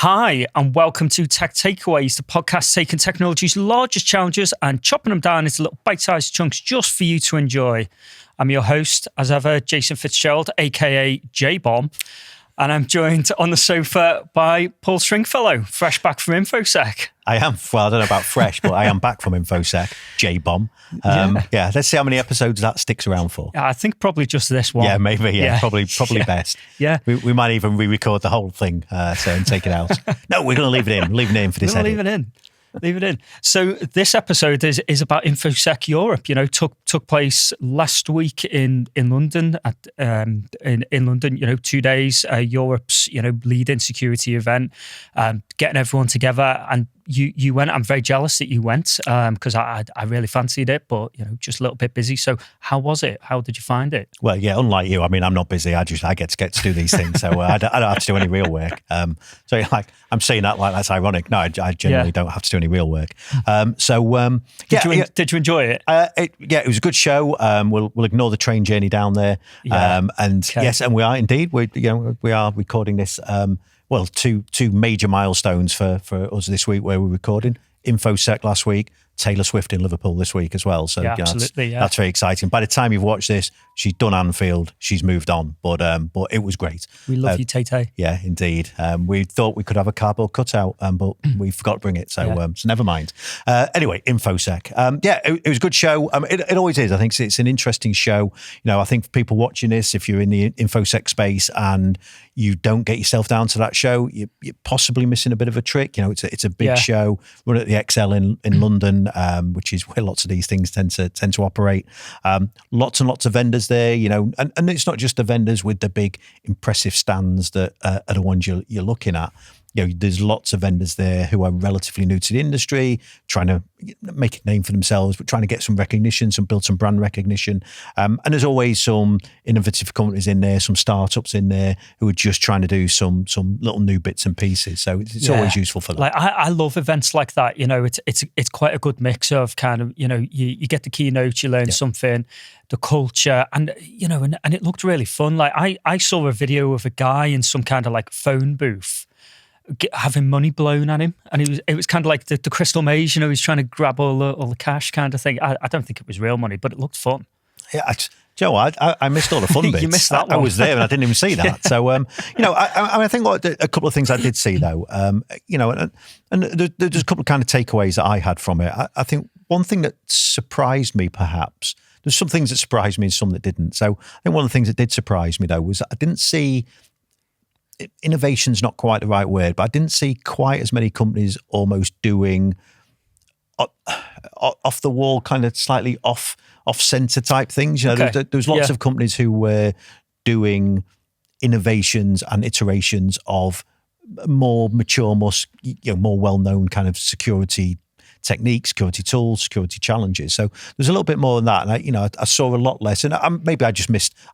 Hi, and welcome to Tech Takeaways, the podcast taking technology's largest challenges and chopping them down into little bite-sized chunks just for you to enjoy. I'm your host, as ever, Jason Fitzgerald, aka Jbomb, and I'm joined on the sofa by Paul Stringfellow, fresh back from InfoSec. I am. Well, I don't know about fresh, but I am back from InfoSec, Jbomb. Yeah, let's see how many episodes that sticks around for. I think probably just this one. Yeah, maybe. Yeah. Probably best. Yeah. We might even re-record the whole thing and take it out. No, we're going to leave it in. Leave it in for this edit. Leave it in. So this episode is about InfoSec Europe. You know, took place last week in London. In London, 2 days. Europe's leading security event, getting everyone together. And you went. I'm very jealous that you went because I really fancied it, but just a little bit busy. So how was it? How did you find it? Well, yeah, unlike you, I mean, I'm not busy. I get to do these things, so I don't have to do any real work. So I'm saying that like that's ironic. No, I genuinely don't have to do any real work. Did you enjoy it? It was a good show. We'll ignore the train journey down there. Yes, and we are indeed. We are recording this. Two major milestones for us this week where we're recording. InfoSec last week, Taylor Swift in Liverpool this week as well. So that's very exciting. By the time you've watched this, she's done Anfield. She's moved on, but it was great. We love you, Tay-Tay. Yeah, indeed. We thought we could have a cardboard cutout, but we forgot to bring it. So never mind. Anyway, InfoSec. It was a good show. It always is. I think it's an interesting show. I think for people watching this, if you're in the InfoSec space and you don't get yourself down to that show, you're possibly missing a bit of a trick. It's a big show run at the XL in London, which is where lots of these things tend to operate. Lots and lots of vendors there, and it's not just the vendors with the big impressive stands that are the ones you're looking at. There's lots of vendors there who are relatively new to the industry, trying to make a name for themselves, but trying to get some recognition, build some brand recognition. And there's always some innovative companies in there, some startups in there who are just trying to do some little new bits and pieces. So it's always useful for that. I love events like that. It's quite a good mix of kind of, you get the keynote, you learn something, the culture, and and it looked really fun. Like I saw a video of a guy in some kind of like phone booth having money blown at him, and it was kind of like the crystal maze, he's trying to grab all the cash kind of thing. I don't think it was real money, but it looked fun. Yeah, Joe, I missed all the fun bits. You missed that one. I was there and I didn't even see that. So, I think a couple of things I did see though, and there's a couple of kind of takeaways that I had from it. I think one thing that surprised me, perhaps, there's some things that surprised me and some that didn't. So I think one of the things that did surprise me though was that I didn't see, innovation's not quite the right word, but I didn't see quite as many companies almost doing off the wall, kind of slightly off center type things. There was lots of companies who were doing innovations and iterations of more mature, more well-known kind of security techniques, security tools, security challenges. So there's a little bit more than that. And I saw a lot less, and maybe I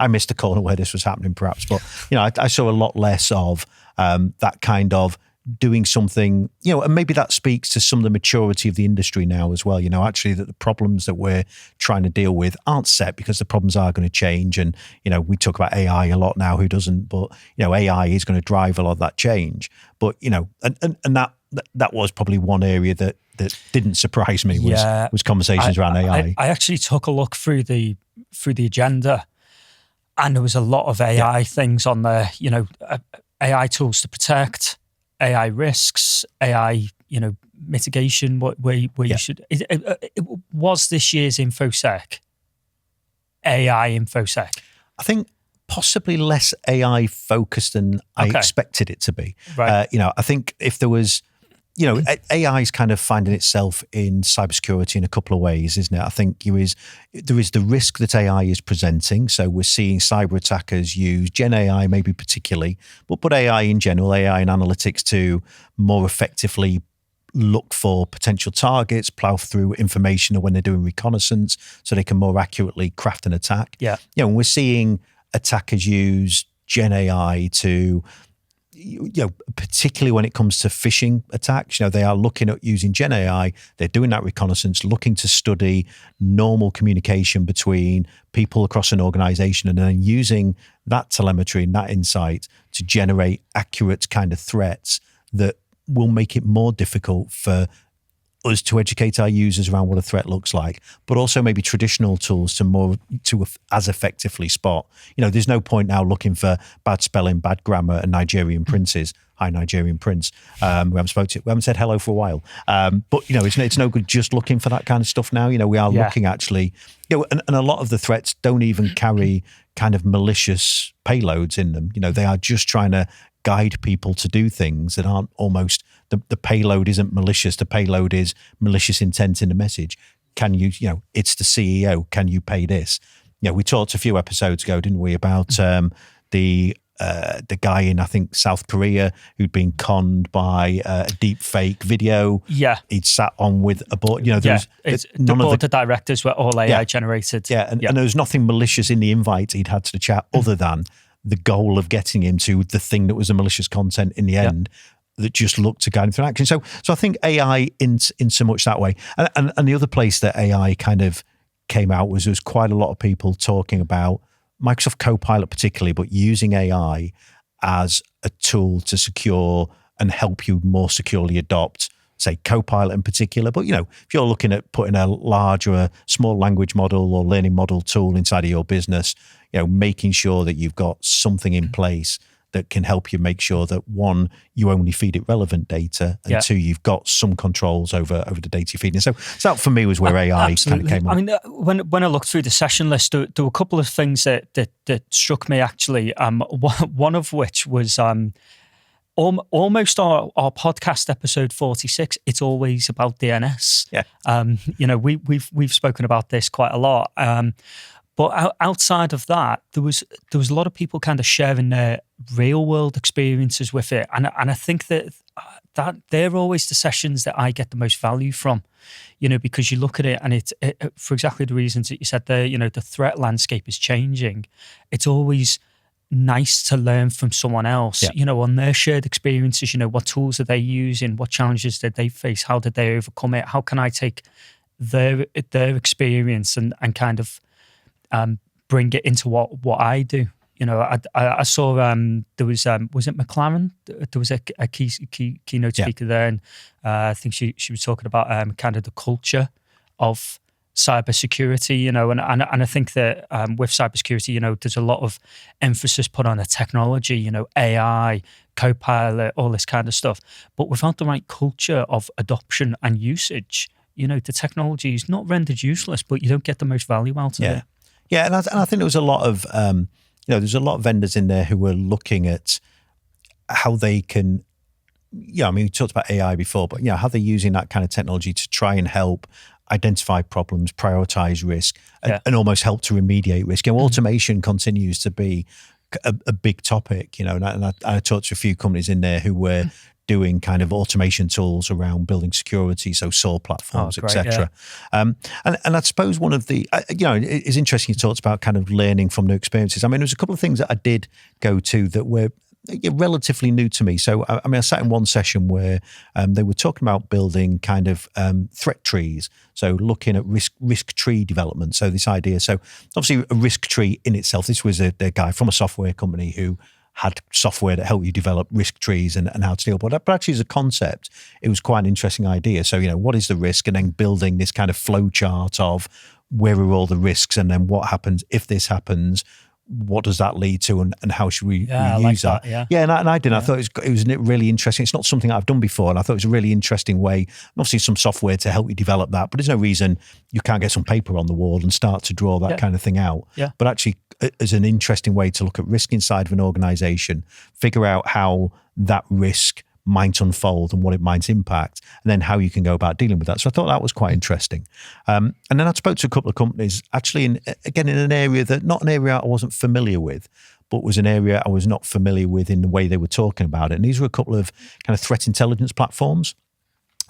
missed the corner where this was happening perhaps, but I saw a lot less of that kind of doing something, and maybe that speaks to some of the maturity of the industry now as well. Actually that the problems that we're trying to deal with aren't set because the problems are going to change. And, we talk about AI a lot now, who doesn't, but, AI is going to drive a lot of that change. But, and that was probably one area that didn't surprise me was conversations around AI. I actually took a look through the agenda, and there was a lot of AI things on there, AI tools to protect, AI risks, AI, mitigation, where you should. It was this year's InfoSec, AI InfoSec. I think possibly less AI focused than I expected it to be. Right. I think if there was, AI is kind of finding itself in cybersecurity in a couple of ways, isn't it? I think there is the risk that AI is presenting. So we're seeing cyber attackers use Gen AI, maybe particularly, but AI in general, AI and analytics to more effectively look for potential targets, plow through information when they're doing reconnaissance so they can more accurately craft an attack. Yeah. And we're seeing attackers use Gen AI to, particularly when it comes to phishing attacks, they are looking at using Gen AI. They're doing that reconnaissance, looking to study normal communication between people across an organization, and then using that telemetry and that insight to generate accurate kind of threats that will make it more difficult for us to educate our users around what a threat looks like, but also maybe traditional tools to as effectively spot. There's no point now looking for bad spelling, bad grammar, and Nigerian princes. Hi, Nigerian prince. We haven't said hello for a while. But it's no good just looking for that kind of stuff now. We are looking actually, and a lot of the threats don't even carry kind of malicious payloads in them. They are just trying to guide people to do things that aren't almost, the payload isn't malicious. The payload is malicious intent in the message. Can you, it's the CEO, can you pay this? We talked a few episodes ago, didn't we, about the guy in, I think, South Korea who'd been conned by a deep fake video. Yeah. He'd sat on with a board, the board of directors were all AI generated. And there was nothing malicious in the invite he'd had to the chat other than the goal of getting him to the thing that was the malicious content in the end that just looked to guide him through action. So I think AI in so much that way. And the other place that AI kind of came out was there was quite a lot of people talking about Microsoft Copilot particularly, but using AI as a tool to secure and help you more securely adopt, say, Copilot in particular. But, if you're looking at putting a large or a small language model or learning model tool inside of your business, making sure that you've got something in place that can help you make sure that, one, you only feed it relevant data, and two, you've got some controls over the data you're feeding. So that for me was where AI kind of came on. I mean, when I looked through the session list, there were a couple of things that struck me actually. One of which was almost our podcast episode 46. It's always about DNS. Yeah. We've spoken about this quite a lot. But outside of that, there was a lot of people kind of sharing their real world experiences with it, and I think that they're always the sessions that I get the most value from, because you look at it and it for exactly the reasons that you said there. The threat landscape is changing. It's always nice to learn from someone else, on their shared experiences. What tools are they using? What challenges did they face? How did they overcome it? How can I take their experience and kind of bring it into what I do? I saw there was it McLaren? There was a keynote speaker there, and I think she was talking about kind of the culture of cybersecurity, and I think that with cybersecurity, there's a lot of emphasis put on the technology, AI, Copilot, all this kind of stuff. But without the right culture of adoption and usage, the technology is not rendered useless, but you don't get the most value out of it. Yeah, and I think there was a lot of, there's a lot of vendors in there who were looking at how they can, we talked about AI before, but how they're using that kind of technology to try and help identify problems, prioritize risk, and almost help to remediate risk. Automation continues to be a big topic, and I talked to a few companies in there who were doing kind of automation tools around building security, so SOAR platforms, etc. And I suppose one of the, it's interesting you talked about kind of learning from new experiences. I mean, there's a couple of things that I did go to that were relatively new to me. So, I sat in one session where they were talking about building kind of threat trees. So looking at risk tree development. So this idea, so obviously a risk tree in itself, this was a guy from a software company who had software that helped you develop risk trees and how to deal with that. But actually as a concept, it was quite an interesting idea. So, what is the risk? And then building this kind of flow chart of where are all the risks, and then what happens if this happens, what does that lead to, and how should we use that? And I did. I thought it was really interesting. It's not something I've done before, and I thought it was a really interesting way, obviously some software to help you develop that, but there's no reason you can't get some paper on the wall and start to draw that kind of thing out. But actually, as an interesting way to look at risk inside of an organization, figure out how that risk might unfold and what it might impact, and then how you can go about dealing with that. So I thought that was quite interesting. And then I spoke to a couple of companies, actually, in an area that, not an area I wasn't familiar with, but was an area I was not familiar with in the way they were talking about it. And these were a couple of kind of threat intelligence platforms.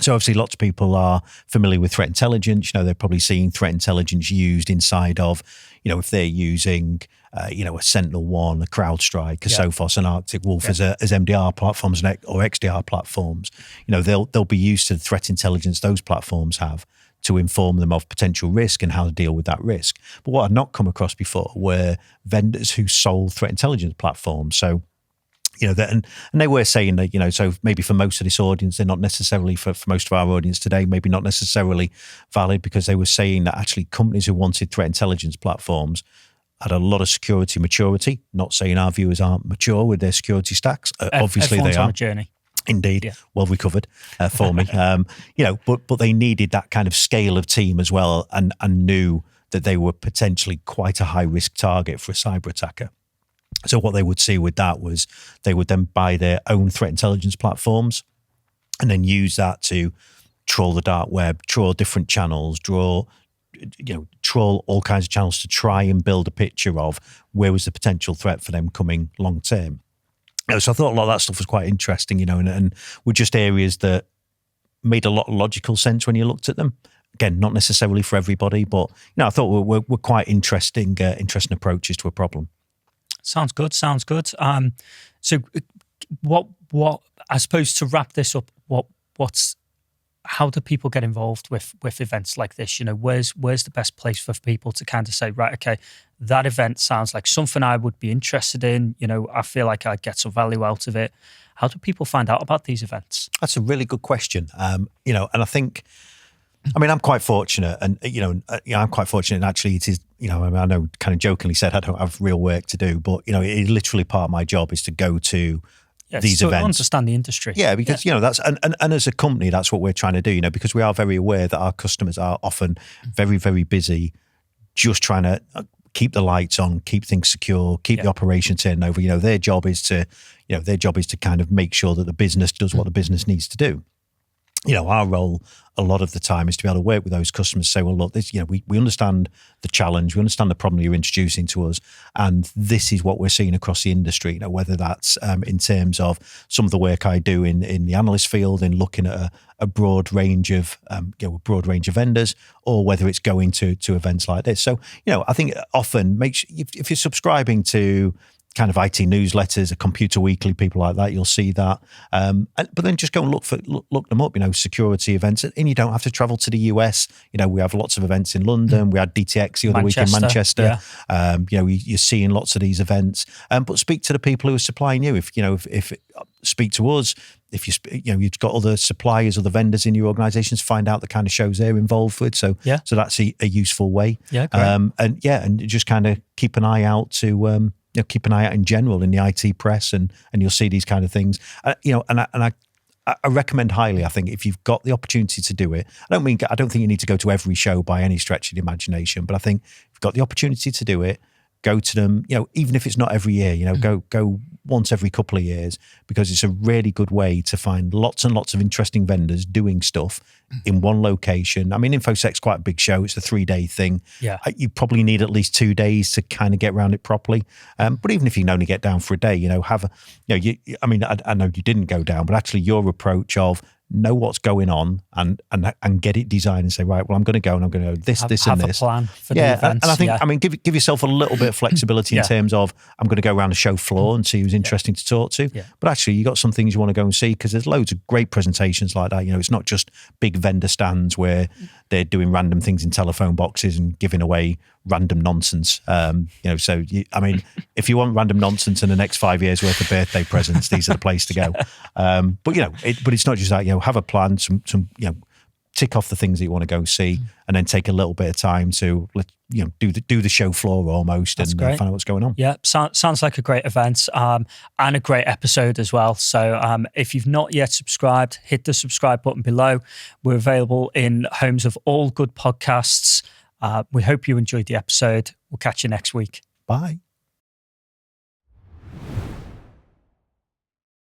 So obviously lots of people are familiar with threat intelligence. They're probably seeing threat intelligence used inside of, if they're using, a SentinelOne, a CrowdStrike, a Sophos, an Arctic Wolf as MDR platforms or XDR platforms. They'll be used to the threat intelligence those platforms have to inform them of potential risk and how to deal with that risk. But what I'd not come across before were vendors who sold threat intelligence platforms. So and they were saying that, so maybe for most of this audience, they're not necessarily, for most of our audience today, maybe not necessarily valid, because they were saying that actually companies who wanted threat intelligence platforms had a lot of security maturity. Not saying our viewers aren't mature with their security stacks. Obviously they are. On a journey. Indeed. Yeah. Well recovered for me. But they needed that kind of scale of team as well, and knew that they were potentially quite a high risk target for a cyber attacker. So what they would see with that was they would then buy their own threat intelligence platforms and then use that to trawl the dark web, trawl different channels, trawl all kinds of channels to try and build a picture of where was the potential threat for them coming long term. So I thought a lot of that stuff was quite interesting, and were just areas that made a lot of logical sense when you looked at them. Again, not necessarily for everybody, but I thought were quite interesting approaches to a problem. Sounds good. So what I suppose, to wrap this up, how do people get involved with events like this? Where's the best place for people to kind of say, right, okay, that event sounds like something I would be interested in. I feel like I'd get some value out of it. How do people find out about these events? That's a really good question. And I think, I'm quite fortunate, and I'm quite fortunate. And actually, it is. I know, kind of jokingly said I don't have real work to do, but it literally part of my job is to go to these events, understand the industry. Yeah, because that's and as a company, that's what we're trying to do. Because we are very aware that our customers are often very, very busy, just trying to keep the lights on, keep things secure, keep the operation turning over. Their job is to kind of make sure that the business does what the business needs to do. Our role a lot of the time is to be able to work with those customers, say, well, look, this, we understand the challenge, we understand the problem you're introducing to us, and this is what we're seeing across the industry. Whether that's in terms of some of the work I do in the analyst field, in looking at a broad range of vendors, or whether it's going to events like this. So, I think often if you're subscribing to kind of IT newsletters, a Computer Weekly, people like that, you'll see that. But then just go and look them up, security events. And you don't have to travel to the US. We have lots of events in London. We had DTX the other week in Manchester. Yeah. You're seeing lots of these events. But speak to the people who are supplying you. If speak to us. If you've got other suppliers, other vendors in your organisations, find out the kind of shows they're involved with. So that's a useful way. Yeah, great. And just kind of keep an eye out to keep an eye out in general in the IT press, and you'll see these kind of things. And I recommend highly. I think if you've got the opportunity to do it, I don't think you need to go to every show by any stretch of the imagination, but I think if you've got the opportunity to do it, go to them. Even if it's not every year, go once every couple of years, because it's a really good way to find lots and lots of interesting vendors doing stuff in one location. InfoSec's quite a big show. It's a 3-day thing. Yeah. You probably need at least 2 days to kind of get around it properly. But even if you can only get down for a day, I know you didn't go down, but actually your approach of know what's going on and get it designed and say, right, well, I'm going to go and I'm going to go this and this. Have a plan for the events. And I think, give yourself a little bit of flexibility in terms of, I'm going to go around the show floor and see who's interesting to talk to. Yeah. But actually, you got some things you want to go and see, because there's loads of great presentations like that. It's not just big vendor stands where they're doing random things in telephone boxes and giving away random nonsense. If you want random nonsense in the next 5 years worth of birthday presents, these are the place to go. But it's not just that. Have a plan, some tick off the things that you want to go see, and then take a little bit of time to do the show floor almost. That's and find out what's going on. Yeah, sounds like a great event, and a great episode as well. So if you've not yet subscribed, hit the subscribe button below. We're available in homes of all good podcasts. We hope you enjoyed the episode. We'll catch you next week. Bye.